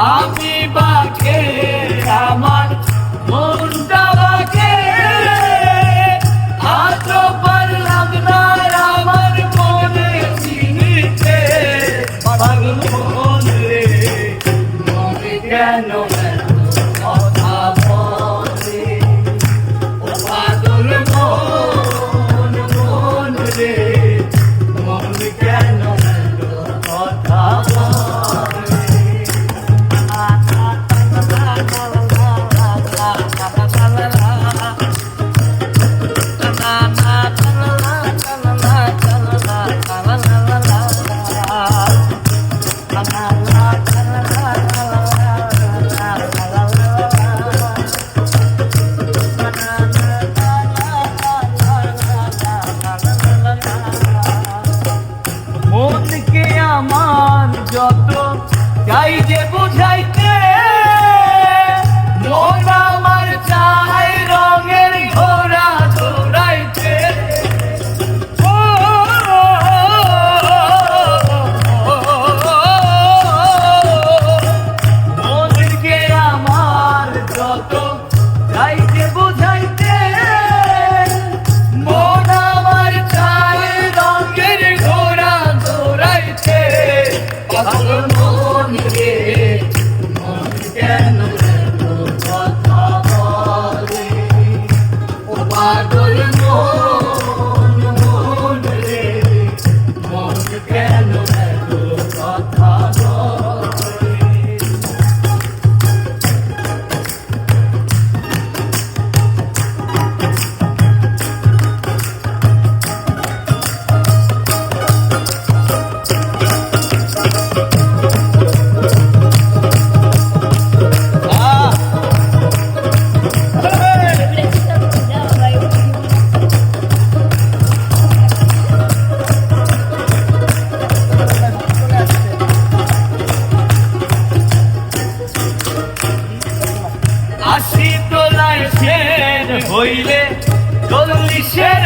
আমি বাকে আমার মনটা বাকে আজও পারলাম না আমার মনে চিনিতে পাগল মন রে মনে কেন কথা বলে ও পাগল মন মন রে মনে কেন কথা মনকে আমার যত চাই যে বুঝাইতে মন আমার চাই রঙের ঘোড়া দৌড়াইতে মনকে আমার যত চাই যে বুঝাইতে মন আমার চাই রঙের ঘোড়া দৌড়াইতে পাগল মন রে মন কেন কথা বলে ও পাগল মন মন রে মন কেন কথা বলে আশি তোলায় শের হইলে 40-এর